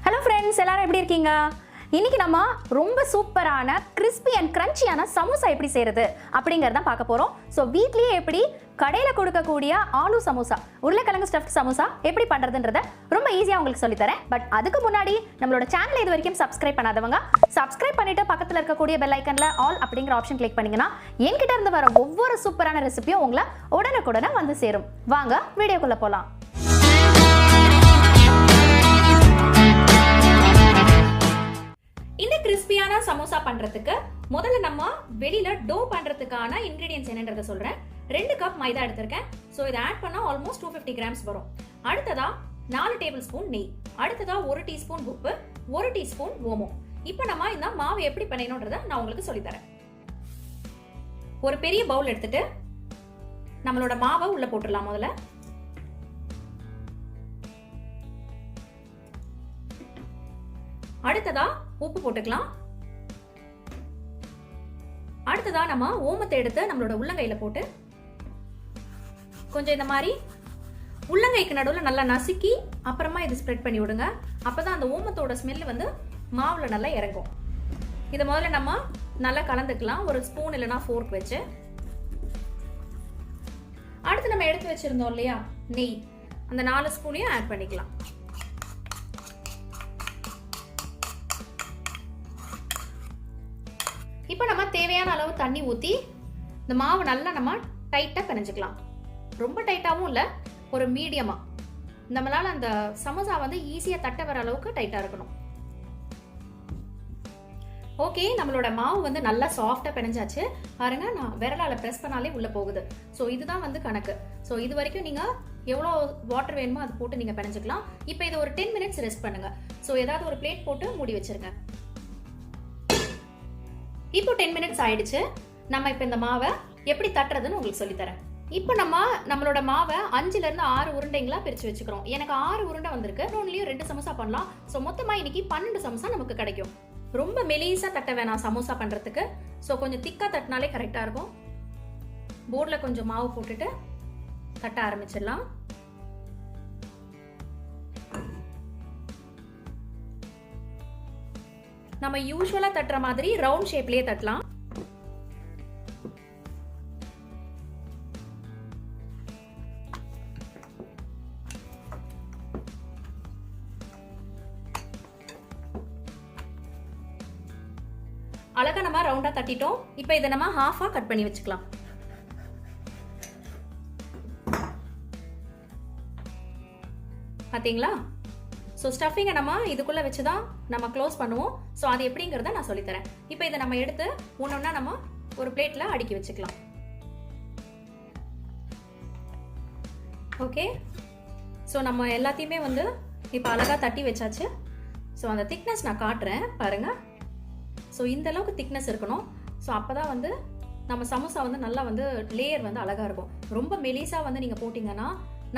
Hello friends, எல்லாரும் எப்படி இருக்கீங்க? இன்னைக்கு நம்ம ரொம்ப சூப்பரான crispy and crunchyயான சமோசா எப்படி செய்யறது அப்படிங்கறத பார்க்க போறோம். சோ வீட்லயே எப்படி கடையில கொடுக்கக்கூடிய ஆலு சமோசா, உருளைக்கிழங்கு ஸ்டஃப்ட் சமோசா எப்படி பண்றதுன்றத ரொம்ப ஈஸியா உங்களுக்கு சொல்லி தரேன். பட் அதுக்கு முன்னாடி நம்மளோட சேனலை இது வரைக்கும் சப்ஸ்கிரைப் பண்ணாதவங்க சப்ஸ்கிரைப் பண்ணிட்டு பக்கத்துல இருக்கக்கூடிய பெல் ஐகான்ல ஆல் அப்படிங்கிற ஆப்ஷன் கிளிக் பண்ணீங்கன்னா என்கிட்ட இருந்து வர ஒவ்வொரு சூப்பரான ரெசிபியும் உங்களை உடனுக்குடனே வந்து சேரும். வாங்க வீடியோக்குள்ள போலாம். இந்த கிறிஸ்பியான சமோசா பண்றதுக்கு முதல்ல நம்ம வெளியில டோ பண்றதுக்கான இன்கிரிடியன்ட்ஸ் என்னன்றத சொல்றேன். 2 கப் மைதா எடுத்திருக்கேன். சோ இத ஆட் பண்ணா ஆல்மோஸ்ட் 250 கிராம்ஸ் வரும். அடுத்ததா 4 டேபிள் ஸ்பூன் நெய், அடுத்ததா 1 டீஸ்பூன் உப்பு, 1 டீஸ்பூன் ஓமம். இப்போ நம்ம இந்த மாவு எப்படி பண்ணணும்ன்றத நான் உங்களுக்கு சொல்லி தரேன். ஒரு பெரிய பவுல் எடுத்துட்டு நம்மளோட மாவை உள்ள போட்டுடலாம். முதல்ல அடுத்ததா உப்பு போட்டுக்கலாம். அடுத்ததா நம்ம ஓமத்தை எடுத்து நம்மளோட உள்ளங்கையில போட்டு கொஞ்சம் இந்த மாதிரி உள்ளங்கைக்கு நடுவில் நல்லா நசுக்கி அப்புறமா இது ஸ்ப்ரெட் பண்ணி விடுங்க. அப்பதான் அந்த ஓமத்தோட ஸ்மெல் வந்து மாவுல நல்லா இறங்கும். இதை முதல்ல நம்ம நல்லா கலந்துக்கலாம், ஒரு ஸ்பூன் இல்லைன்னா ஃபோர்க் வச்சு. அடுத்து நம்ம எடுத்து வச்சிருந்தோம் இல்லையா நெய், அந்த 4 ஸ்பூனையும் ஆட் பண்ணிக்கலாம். இப்போ நம்ம தேவையான அளவு தண்ணி ஊற்றி இந்த மாவு நல்லா நம்ம டைட்டாக பிணைஞ்சிக்கலாம். ரொம்ப டைட்டாகவும் இல்லை, ஒரு மீடியமாக. நம்மளால அந்த சமோசா வந்து ஈஸியாக தட்ட வர அளவுக்கு டைட்டாக இருக்கணும். ஓகே, நம்மளோட மாவு வந்து நல்லா சாஃப்டாக பிணைஞ்சாச்சு. பாருங்க, நான் விரலால் ப்ரெஸ் பண்ணாலே உள்ளே போகுது. ஸோ இதுதான் வந்து கணக்கு. ஸோ இது வரைக்கும் நீங்கள் எவ்வளோ வாட்டர் வேணுமோ அது போட்டு நீங்கள் பிணைஞ்சிக்கலாம். இப்போ இதை ஒரு 10 மினிட்ஸ் ரெஸ்ட் பண்ணுங்க. ஸோ ஏதாவது ஒரு பிளேட் போட்டு மூடி வச்சிருங்க. இப்போ 10 மினிட்ஸ் ஆயிடுச்சு. நம்ம இப்போ இந்த மாவை எப்படி தட்டுறதுன்னு உங்களுக்கு சொல்லித்தரேன். இப்போ நம்மளோட மாவை 5ல இருந்து 6 உருண்டைங்களா பிரிச்சு வச்சுக்கிறோம். எனக்கு 6 உருண்டை வந்திருக்கு. ஒன்லியும் 2 சமோசா பண்ணலாம். ஸோ மொத்தமா இன்னைக்கு 12 சமோசா நமக்கு கிடைக்கும். ரொம்ப மெலிசா தட்ட வேணாம் சமோசா பண்றதுக்கு. ஸோ கொஞ்சம் திக்கா தட்டினாலே கரெக்டா இருக்கும். போர்டில் கொஞ்சம் மாவு போட்டுட்டு தட்ட ஆரம்பிச்சிடலாம். நம்ம யூசுவலா தட்டுற மாதிரி ரவுண்ட் ஷேப்லயே தட்டலாம். அழகா நம்ம ரவுண்டா தட்டிட்டோம். இப்போ இதை நம்ம ஹாஃபா கட் பண்ணி வச்சுக்கலாம். பாத்தீங்களா? ஸோ ஸ்டஃபிங்கை நம்ம இதுக்குள்ளே வச்சு தான் நம்ம க்ளோஸ் பண்ணுவோம். ஸோ அது எப்படிங்கிறத நான் சொல்லித்தரேன். இப்போ இதை நம்ம எடுத்து ஒன்றா நம்ம ஒரு பிளேட்டில் அடுக்கி வச்சுக்கலாம். ஓகே, ஸோ நம்ம எல்லாத்தையுமே வந்து இப்போ அழகாக தட்டி வச்சாச்சு. ஸோ அந்த திக்னஸ் நான் காட்டுறேன் பாருங்க. ஸோ இந்த அளவுக்கு திக்னஸ் இருக்கணும். ஸோ அப்போ தான் வந்து நம்ம சமோசா வந்து நல்லா வந்து லேயர் வந்து அழகாக இருக்கும். ரொம்ப மெலிசாக வந்து நீங்கள் போட்டிங்கன்னா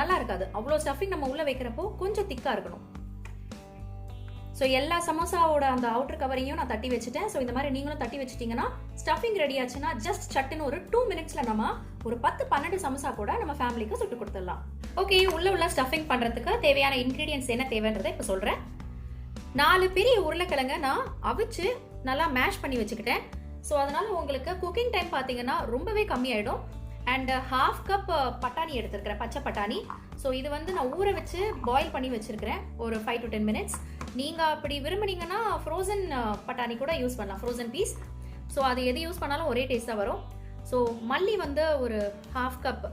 நல்லா இருக்காது. அவ்வளோ ஸ்டஃபிங் நம்ம உள்ளே வைக்கிறப்போ கொஞ்சம் திக்காக இருக்கணும். ஸோ எல்லா சமோசாவோட அந்த அவுட்டர் கவரையும் நான் தட்டி வச்சுட்டேன். ஸோ இந்த மாதிரி நீங்களும் தட்டி வச்சுட்டீங்கன்னா ஸ்டஃபிங் ரெடி ஆச்சுன்னா ஜஸ்ட் சட்டுன்னு ஒரு 2 மினிட்ஸ்ல நம்ம ஒரு 10-12 சமோசா கூட நம்ம ஃபேமிலிக்கு சுட்டு கொடுத்துடலாம். ஓகே, உள்ள ஸ்டஃபிங் பண்றதுக்கு தேவையான இன்கிரீடியன்ஸ் என்ன தேவைன்றதை இப்போ சொல்றேன். 4 பெரிய உருளைக்கிழங்க நான் அவிச்சு நல்லா மேஷ் பண்ணி வச்சுக்கிட்டேன். ஸோ அதனால உங்களுக்கு குக்கிங் டைம் பார்த்தீங்கன்னா ரொம்பவே கம்மியாயிடும். அண்ட் 1/2 கப் பட்டாணி எடுத்துருக்கிறேன், பச்சை பட்டாணி. ஸோ இது வந்து நான் ஊற வச்சு பாயில் பண்ணி வச்சிருக்கிறேன் ஒரு 5 to 10 மினிட்ஸ். நீங்கள் அப்படி விரும்புனீங்கன்னா ஃப்ரோசன் பட்டாணி கூட யூஸ் பண்ணலாம், ஃப்ரோசன் பீஸ். ஸோ அது எது யூஸ் பண்ணாலும் ஒரே டேஸ்ட்டாக வரும். ஸோ மல்லி வந்து ஒரு 1/2 கப்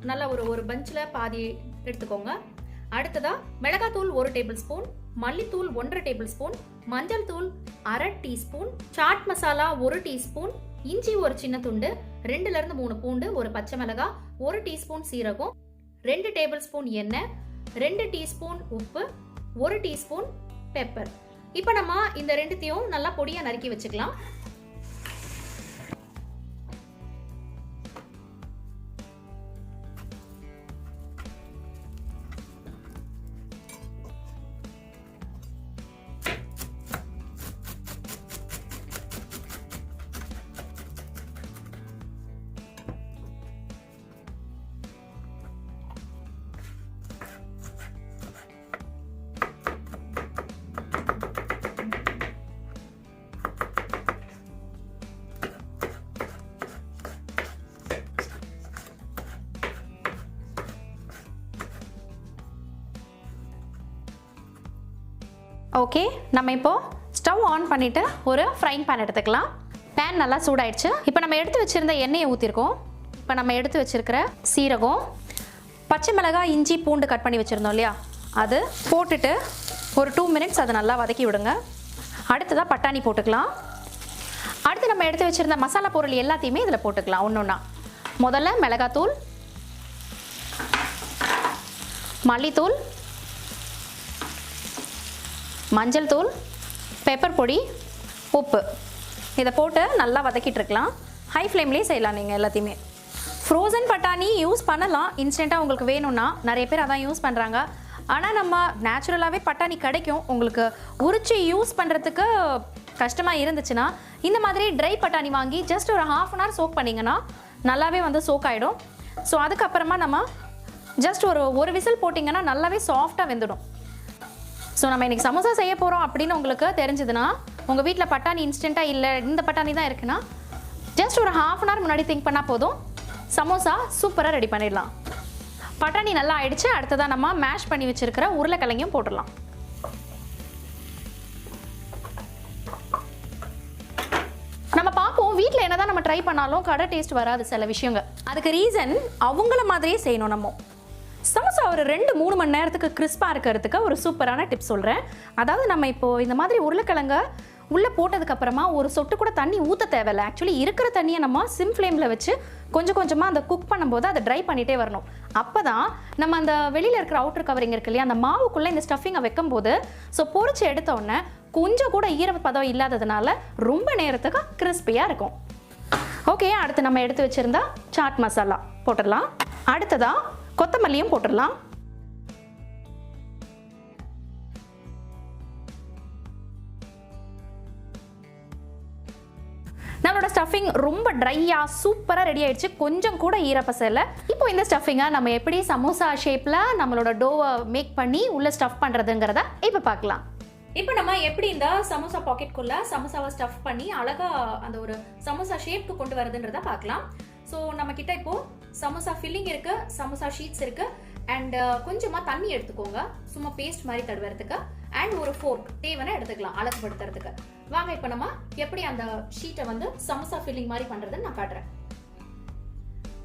நல்லா ஒரு பஞ்சில் பாதி எடுத்துக்கோங்க. அடுத்ததாக மிளகாத்தூள் 1 டேபிள் ஸ்பூன், மல்லித்தூள் 1.5 டேபிள் ஸ்பூன், மஞ்சள் தூள் 1/2 டீஸ்பூன், சாட் மசாலா 1 டீஸ்பூன், இஞ்சி ஒரு சின்ன துண்டு, 2ல இருந்து 3 பூண்டு, ஒரு பச்சை மிளகாய், 1 டீஸ்பூன் சீரகம், 2 டேபிள் ஸ்பூன் எண்ணெய், 2 டீஸ்பூன் உப்பு, 1 டீஸ்பூன் பெப்பர். இப்போ நம்ம இந்த 2த்தையும் நல்லா பொடியா நறுக்கி வச்சுக்கலாம். ஓகே, நம்ம இப்போது ஸ்டவ் ஆன் பண்ணிவிட்டு ஒரு ஃப்ரைங் பேன் எடுத்துக்கலாம். பேன் நல்லா சூடாயிடுச்சு. இப்போ நம்ம எடுத்து வச்சுருந்த எண்ணெயை ஊற்றிருக்கோம். இப்போ நம்ம எடுத்து வச்சுருக்கிற சீரகம், பச்சை மிளகாய், இஞ்சி, பூண்டு கட் பண்ணி வச்சுருந்தோம் இல்லையா, அது போட்டுட்டு ஒரு 2 மினிட்ஸ் அதை நல்லா வதக்கி விடுங்க. அடுத்ததாக பட்டாணி போட்டுக்கலாம். அடுத்து நம்ம எடுத்து வச்சுருந்த மசாலா பொருள் எல்லாத்தையுமே இதில் போட்டுக்கலாம் ஒன்று ஒன்றா. முதல்ல மிளகாத்தூள், மல்லித்தூள், மஞ்சள் தூள், பெப்பர் பொடி, உப்பு, இதை போட்டு நல்லா வதக்கிட்டு இருக்கலாம். ஹை ஃப்ளேம்லேயே செய்யலாம் நீங்கள் எல்லாத்தையுமே. ஃப்ரோசன் பட்டாணி யூஸ் பண்ணலாம் இன்ஸ்டண்ட்டாக உங்களுக்கு வேணும்னா. நிறைய பேர் அதான் யூஸ் பண்ணுறாங்க. ஆனால் நம்ம நேச்சுரலாகவே பட்டாணி கிடைக்கும். உங்களுக்கு உரிச்சு யூஸ் பண்ணுறதுக்கு கஷ்டமாக இருந்துச்சுன்னா இந்த மாதிரி ட்ரை பட்டாணி வாங்கி ஜஸ்ட் ஒரு 1/2 அன் ஹவர் சோக் பண்ணிங்கன்னா நல்லாவே வந்து சோக் ஆகிடும். ஸோ அதுக்கப்புறமா நம்ம ஜஸ்ட் ஒரு விசில் போட்டிங்கன்னா நல்லாவே சாஃப்டாக வெந்துடும். ஸோ நம்ம இன்றைக்கி சமோசா செய்ய போகிறோம் அப்படின்னு உங்களுக்கு தெரிஞ்சதுன்னா, உங்கள் வீட்டில் பட்டாணி இன்ஸ்டண்ட்டாக இல்லை, இந்த பட்டாணி தான் இருக்குன்னா ஜஸ்ட் ஒரு 1/2 அன் ஹவர் முன்னாடி திங்க் பண்ணால் போதும், சமோசா சூப்பராக ரெடி பண்ணிடலாம். பட்டாணி நல்லா ஆயிடுச்சு. அடுத்ததாக நம்ம மேஷ் பண்ணி வச்சுருக்கிற உருளைக்கிழங்கையும் போட்டுடலாம். நம்ம பார்ப்போம், வீட்டில் என்ன தான் நம்ம ட்ரை பண்ணாலும் கடை டேஸ்ட் வராது சில விஷயங்கள். அதுக்கு ரீசன் அவங்கள மாதிரியே செய்யணும். நம்ம சமோசா ஒரு 2-3 மணி நேரத்துக்கு கிறிஸ்பாக இருக்கிறதுக்கு ஒரு சூப்பரான டிப்ஸ் சொல்கிறேன். அதாவது நம்ம இப்போது இந்த மாதிரி உருளைக்கிழங்க உள்ளே போட்டதுக்கப்புறமா ஒரு சொட்டு கூட தண்ணி ஊற்ற தேவையில்லை. ஆக்சுவலி இருக்கிற தண்ணியை நம்ம சிம் ஃப்ளேமில் வச்சு கொஞ்சம் கொஞ்சமாக அந்த குக் பண்ணும்போது அதை ட்ரை பண்ணிகிட்டே வரணும். அப்போ தான் நம்ம அந்த வெளியில் இருக்கிற அவுட்டர் கவரிங் இருக்கு இல்லையா, அந்த மாவுக்குள்ளே இந்த ஸ்டஃபிங்கை வைக்கும்போது ஸோ பொரிச்சு எடுத்தோடனே கொஞ்சம் கூட ஈரப்பதம் இல்லாததுனால ரொம்ப நேரத்துக்கு கிறிஸ்பியாக இருக்கும். ஓகே, அடுத்து நம்ம எடுத்து வச்சுருந்தா சாட் மசாலா போட்டுடலாம். அடுத்ததாக கொத்தமல்லியும் போட்டுடலாம். நம்மளோட ஸ்டஃபிங் ரொம்ப ட்ரையாக சூப்பராக ரெடி ஆயிடுச்சு. கொஞ்சம் கூட ஈரப்பசை இல்லை. இப்போ இந்த ஸ்டஃபிங்கை நம்ம எப்படி சமோசா ஷேப்பில் நம்மளோட டோவை மேக் பண்ணி உள்ளே ஸ்டஃப் பண்ணுறதுங்கிறத இப்போ பார்க்கலாம். இப்போ நம்ம எப்படி இந்த சமோசா பாக்கெட்குள்ளே சமோசாவை ஸ்டஃப் பண்ணி அழகாக அந்த ஒரு சமோசா ஷேப்க்கு கொண்டு வரதுன்றத பார்க்கலாம். ஸோ நம்ம கிட்ட இப்போது சமோசா ஃபில்லிங் இருக்குது, சமோசா ஷீட்ஸ் இருக்குது, அண்ட் கொஞ்சமாக தண்ணி எடுத்துக்கோங்க சும்மா பேஸ்ட் மாதிரி தடுவறதுக்கு, அண்ட் ஒரு ஃபோர்க் தேவைன்னா எடுத்துக்கலாம் அழகுபடுத்துறதுக்கு. வாங்க இப்போ நம்ம எப்படி அந்த ஷீட்டை வந்து சமோசா ஃபில்லிங் மாதிரி பண்ணுறதுன்னு நான் காட்டுறேன்.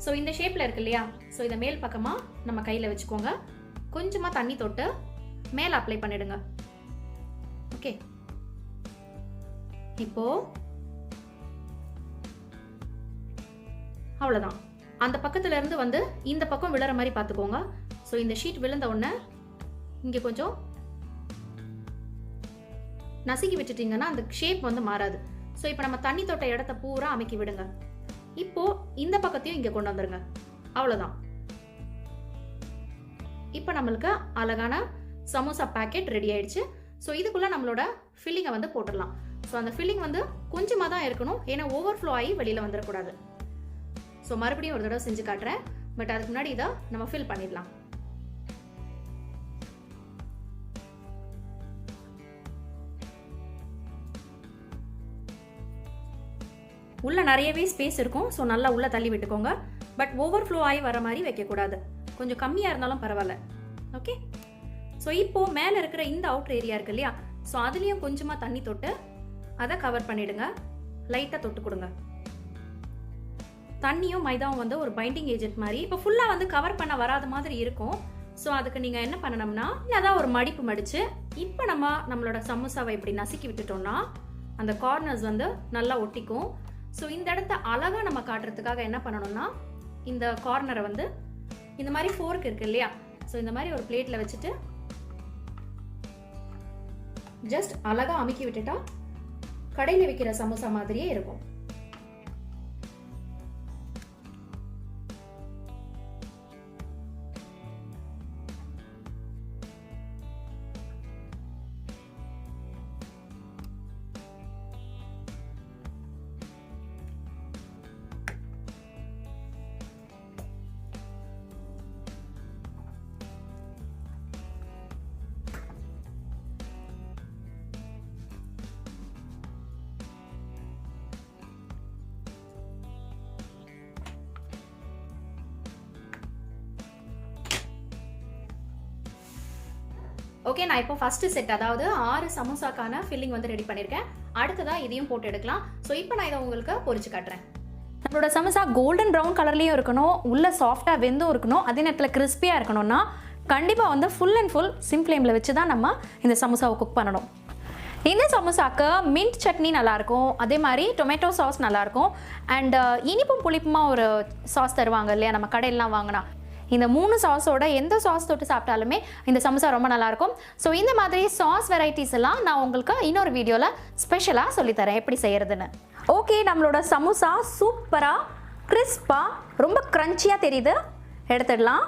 ஸோ இந்த ஷேப்பில் இருக்கு இல்லையா, ஸோ இதை மேல் பக்கமாக நம்ம கையில் வச்சுக்கோங்க. கொஞ்சமாக தண்ணி தொட்டு மேலே அப்ளை பண்ணிடுங்க. ஓகே, இப்போ அவ்வளோதான். அந்த பக்கத்துல இருந்து வந்து இந்த பக்கம் விழுற மாதிரி பார்த்துக்கோங்க. ஸோ இந்த ஷீட் விழுந்த உடனே இங்கே கொஞ்சம் நசுக்கி விட்டுட்டீங்கன்னா அந்த ஷேப் வந்து மாறாது. ஸோ இப்போ நம்ம தண்ணி தொட்ட இடத்த பூரா அமைக்கி விடுங்க. இப்போ இந்த பக்கத்தையும் இங்கே கொண்டு வந்துருங்க. அவ்வளோதான். இப்போ நம்மளுக்கு அழகான சமோசா பேக்கெட் ரெடி ஆயிடுச்சு. ஸோ இதுக்குள்ள நம்மளோட ஃபில்லிங்கை வந்து போட்டுடலாம். ஸோ அந்த ஃபில்லிங் வந்து கொஞ்சமாக தான் இருக்கணும், ஏன்னா ஓவர்ஃப்ளோ ஆகி வெளியில் வந்துடக்கூடாது. ஸோ மறுபடியும் ஒரு தடவை செஞ்சு காட்டுறேன். பட் அதுக்கு முன்னாடி இதை நம்ம ஃபில் பண்ணிடலாம். உள்ள நிறையவே ஸ்பேஸ் இருக்கும். ஸோ நல்லா உள்ள தள்ளி விட்டுக்கோங்க. பட் ஓவர்ஃப்ளோ ஆகி வர மாதிரி வைக்கக்கூடாது. கொஞ்சம் கம்மியாக இருந்தாலும் பரவாயில்ல. ஓகே, ஸோ இப்போ மேலே இருக்கிற இந்த அவுட்டர் ஏரியா இருக்கு இல்லையா, ஸோ அதுலேயும் கொஞ்சமாக தண்ணி தொட்டு அதை கவர் பண்ணிடுங்க. லைட்டாக தொட்டு கொடுங்க. தண்ணியும் மைதாவும் வந்து ஒரு பைண்டிங் ஏஜென்ட் மாதிரி. இப்போ ஃபுல்லாக வந்து கவர் பண்ண வராத மாதிரி இருக்கும். ஸோ அதுக்கு நீங்கள் என்ன பண்ணணும்னா, அதான் ஒரு மடிப்பு மடித்து இப்போ நம்மளோட சமோசாவை இப்படி நசுக்கி விட்டுட்டோம்னா அந்த கார்னர்ஸ் வந்து நல்லா ஒட்டிக்கும். ஸோ இந்த இடத்த அழகாக நம்ம காட்டுறதுக்காக என்ன பண்ணணும்னா, இந்த கார்னரை வந்து இந்த மாதிரி ஃபோர்க் இருக்கு இல்லையா, ஸோ இந்த மாதிரி ஒரு பிளேட்டில் வச்சுட்டு ஜஸ்ட் அழகாக அமுக்கி விட்டுட்டா கடையில் விற்கிற சமோசா மாதிரியே இருக்கும். ஓகே, நான் இப்போ ஃபர்ஸ்ட் செட் அதாவது 6 சமோசாக்கான ஃபில்லிங் வந்து ரெடி பண்ணியிருக்கேன். அடுத்ததாக இதையும் போட்டு எடுக்கலாம். ஸோ இப்போ நான் இதை உங்களுக்கு பொரிச்சு காட்டுறேன். நம்மளோட சமோசா கோல்டன் ப்ரௌன் கலர்லேயும் இருக்கணும், உள்ளே சாஃப்டாக வெந்தும் இருக்கணும், அதே நேரத்தில் கிறிஸ்பியாக இருக்கணும்னா கண்டிப்பாக வந்து ஃபுல் அண்ட் ஃபுல் சிம் ஃப்ளேமில் வச்சு தான் நம்ம இந்த சமோசாவை குக் பண்ணணும். இந்த சமோசாக்கு மின்ட் சட்னி நல்லாயிருக்கும், அதே மாதிரி டொமேட்டோ சாஸ் நல்லாயிருக்கும், அண்ட் இனிப்பும் புளிப்புமா ஒரு சாஸ் தருவாங்க இல்லையா நம்ம கடையிலாம் வாங்கினா. இந்த 3 சாஸோட எந்த சாஸ் தொட்டு சாப்பிட்டாலுமே இந்த சமோசா ரொம்ப நல்லாயிருக்கும். ஸோ இந்த மாதிரி சாஸ் வெரைட்டிஸ் எல்லாம் நான் உங்களுக்கு இன்னொரு வீடியோவில் ஸ்பெஷலாக சொல்லித்தரேன் எப்படி செய்கிறதுன்னு. ஓகே, நம்மளோட சமோசா சூப்பராக கிறிஸ்பாக ரொம்ப க்ரன்ச்சியாக தெரியுது. எடுத்துடலாம்.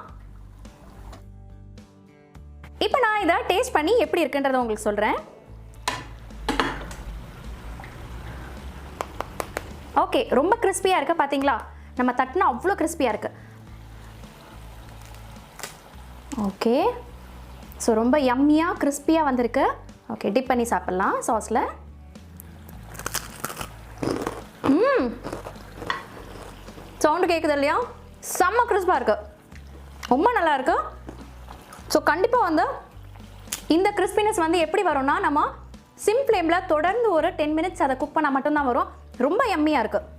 இப்போ நான் இதை டேஸ்ட் பண்ணி எப்படி இருக்குன்றதை உங்களுக்கு சொல்கிறேன். ஓகே, ரொம்ப கிறிஸ்பியாக இருக்குது பார்த்தீங்களா? நம்ம தட்டினா அவ்வளோ கிறிஸ்பியாக இருக்குது. ஓகே, ஸோ ரொம்ப யம்மியாக கிறிஸ்பியாக வந்திருக்கு. ஓகே, டிப் பண்ணி சாப்பிட்லாம் சாஸில். சவுண்டு கேட்குது இல்லையா? செம்ம கிறிஸ்பாக இருக்குது, ரொம்ப நல்லா இருக்கு. ஸோ கண்டிப்பாக வந்து இந்த கிறிஸ்பினஸ் வந்து எப்படி வரும்னா நம்ம சிம் ஃப்ளேமில் தொடர்ந்து ஒரு 10 மினிட்ஸ் அதை குக் பண்ணால் மட்டும்தான் வரும். ரொம்ப யம்மியாக இருக்குது.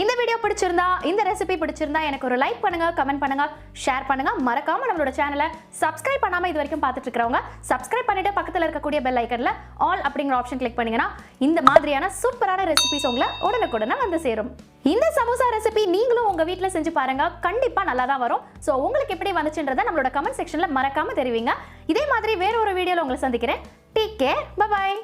இந்த வீடியோ பிடிச்சிருந்தா, இந்த ரெசிபி பிடிச்சிருந்தா எனக்கு ஒரு லைக் பண்ணுங்க, கமெண்ட் பண்ணுங்க, ஷேர் பண்ணுங்க. மறக்காம நம்மளோட சேனலை சப்ஸ்கிரைப் பண்ணாம இது வரைக்கும் பார்த்துட்டு இருக்கறவங்க சப்ஸ்கிரைப் பண்ணிட்டு பக்கத்துல இருக்கக்கூடிய பெல் ஐக்கன்ல ஆல் அப்படிங்கிற ஆப்ஷன் கிளிக் பண்ணீங்கன்னா இந்த மாதிரியான சூப்பரான ரெசிபிஸ் உங்களை உடனுக்குடனே வந்து சேரும். இந்த சமோசா ரெசிபி நீங்களும் உங்க வீட்டில் செஞ்சு பாருங்க, கண்டிப்பா நல்லா தான் வரும். ஸோ உங்களுக்கு எப்படி வந்துச்சுன்றதை நம்மளோட கமெண்ட் செக்ஷன்ல மறக்காம தெரிவிங்க. இதே மாதிரி வேற ஒரு வீடியோல உங்களை சந்திக்கிறேன். Take care, bye bye.